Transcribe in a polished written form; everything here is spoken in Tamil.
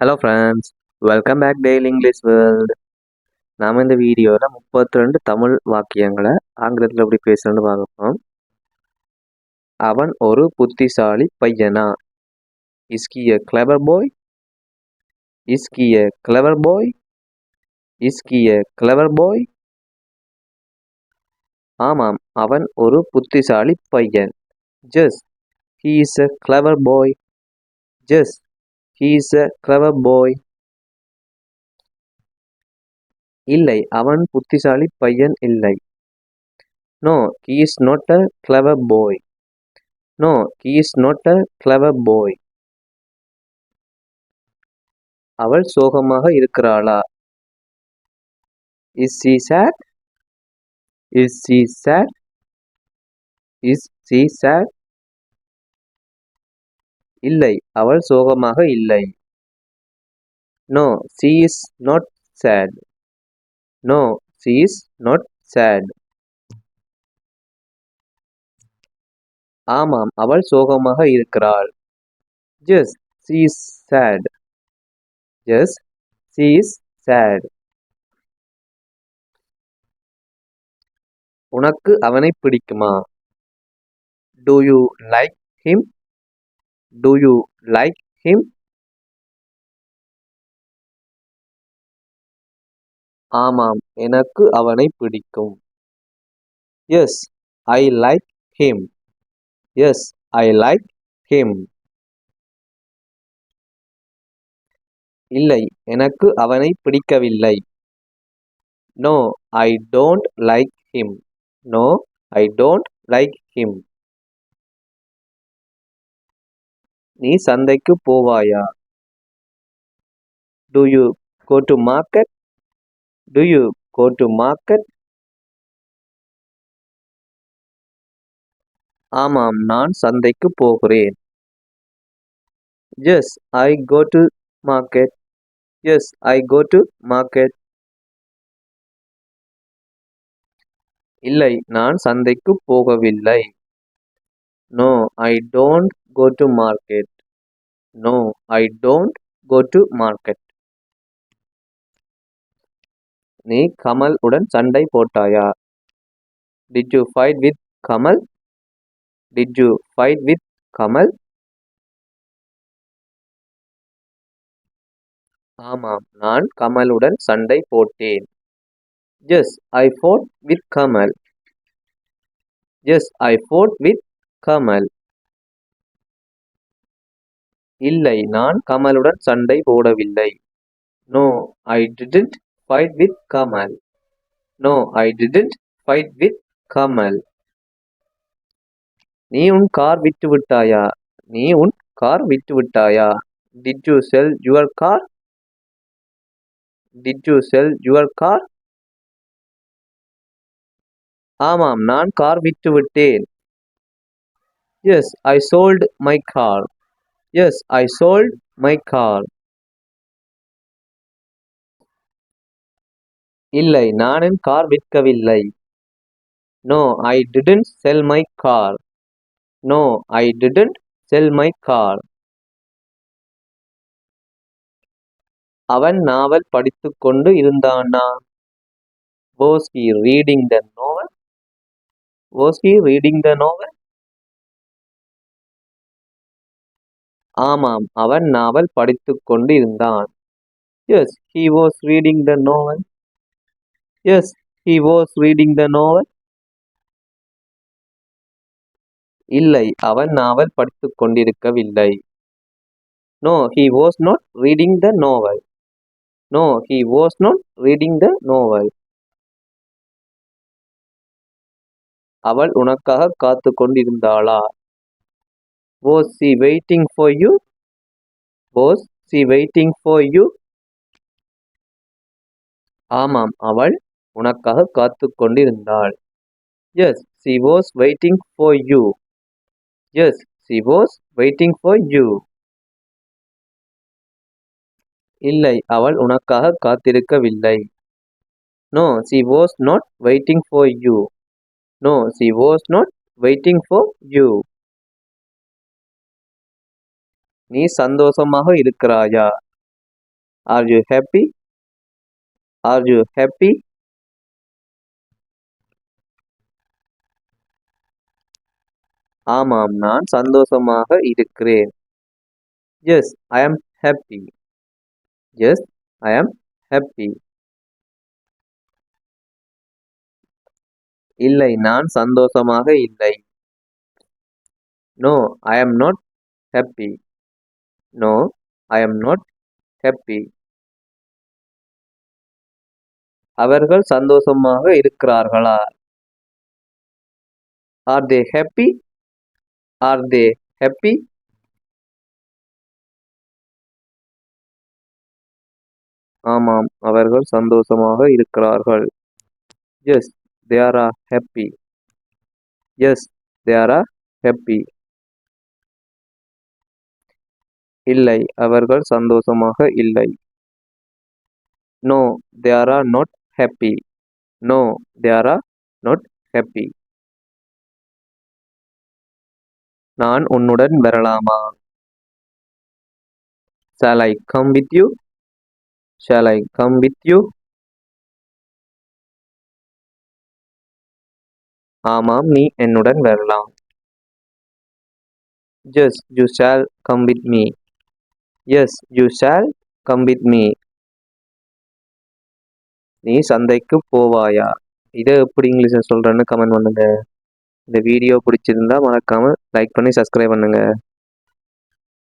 Hello friends, welcome back daily English world. நாம் இந்த வீடியோவில் 32 தமிழ் வாக்கியங்களை ஆங்கிலத்தில் எப்படி பேசுகிறேன்னு பார்ப்போம். அவன் ஒரு புத்திசாலி பையனா? Is he a clever boy? Is he a clever boy? Is he a clever boy? ஆமாம், அவன் ஒரு புத்திசாலி பையன். Just he is a clever boy. Just he is a clever boy. இல்லை, அவன் புத்திசாலி பையன் இல்லை. No, he is not a clever boy. No, he is not a clever boy. அவள் சோகமாக இருக்கிறாளா? Is she sad? Is she sad? Is she sad? இல்லை, அவள் சோகமாக இல்லை. No, she is not sad. No, she is not sad. ஆமாம், அவள் சோகமாக இருக்கிறாள். Yes, she is sad. Yes, she is sad. உனக்கு அவனை பிடிக்குமா? Do you like him? Do you like him? ஆமாம், எனக்கு அவனை பிடிக்கும். Yes, I like him. Yes, I like him. இல்லை, எனக்கு அவனை பிடிக்கவில்லை. No, I don't like him. No, I don't like him. நீ சந்தைக்கு போவாயா? Do you go to market? Do you go to market? ஆமாம், நான் சந்தைக்கு போகிறேன். Yes, I go to market. Yes, I go to market. இல்லை, நான் சந்தைக்கு போகவில்லை. No, I don't go to market. No, I don't go to market. நீ கமல் உடன் சண்டை போட்டாயா? Did you fight with Kamal? Did you fight with Kamal? ஆமாம், நான் கமலுடன் சண்டை போட்டேன். Yes, I fought with Kamal. Yes, I fought with Kamal. இல்லை, நான் கமலுடன் சண்டை போடவில்லை. No, I didn't fight with Kamal. No, I didn't fight with Kamal. நீ உன் கார் விட்டு விட்டாயா? நீ உன் கார் விட்டு விட்டாயா? Did you sell your car? Did you sell your car? ஆமாம், நான் கார் விட்டு விட்டேன். Yes, I sold my car. Yes, I sold my car. இல்லை, நான் என் car விற்கவில்லை. No, I didn't sell my car. No, I didn't sell my car. அவன் நாவல் படித்துக் கொண்டு இருந்தானா? Was he reading the novel? Was he reading the novel? ஆமாம், அவன் நாவல் படித்துக் கொண்டு இருந்தான். Yes, he was reading the novel. Yes, he was reading the novel. இல்லை, அவன் நாவல் படித்துக் கொண்டிருக்கவில்லை. No, he was not reading the novel. No, he was not reading the novel. அவள் உனக்காக காத்து கொண்டிருந்தாளா? Was she waiting for you? Was she waiting for you? ஆமாம், அவள் உனக்காக காத்து கொண்டிருந்தாள். Yes, she was waiting for you. Yes, she was waiting for you. இல்லை, அவள் உனக்காக காத்திருக்கவில்லை. No, she was not waiting for you. No, she was not waiting for you. நீ சந்தோஷமாக இருக்கிறாயா? Are you happy? Are you happy? ஆமாம், நான் சந்தோஷமாக இருக்கிறேன். Yes, I am happy. Yes, I am happy. இல்லை, நான் சந்தோஷமாக இல்லை. No, I am not happy. No, I am not happy. அவர்கள் சந்தோஷமாக இருக்கிறார்களா? Are they happy? Are they happy? ஆமாம், அவர்கள் சந்தோஷமாக இருக்கிறார்கள். Yes, they are happy. Yes, they are happy. இல்லை, அவர்கள் சந்தோஷமாக இல்லை. No, they are not happy. No, they are not happy. நான் உன்னுடன் வரலாமா? Shall I come with you? Shall I come with you? ஆமாம், நீ என்னுடன் வரலாம். Yes, you shall come with me. Yes, you shall come with me. நீ சந்தைக்கு போவாயா? இதை எப்படி இங்கிலீஷ்ல சொல்றேன்னு கமெண்ட் பண்ணுங்க. இந்த வீடியோ பிடிச்சிருந்தா மறக்காம லைக் பண்ணி சப்ஸ்கிரைப் பண்ணுங்க.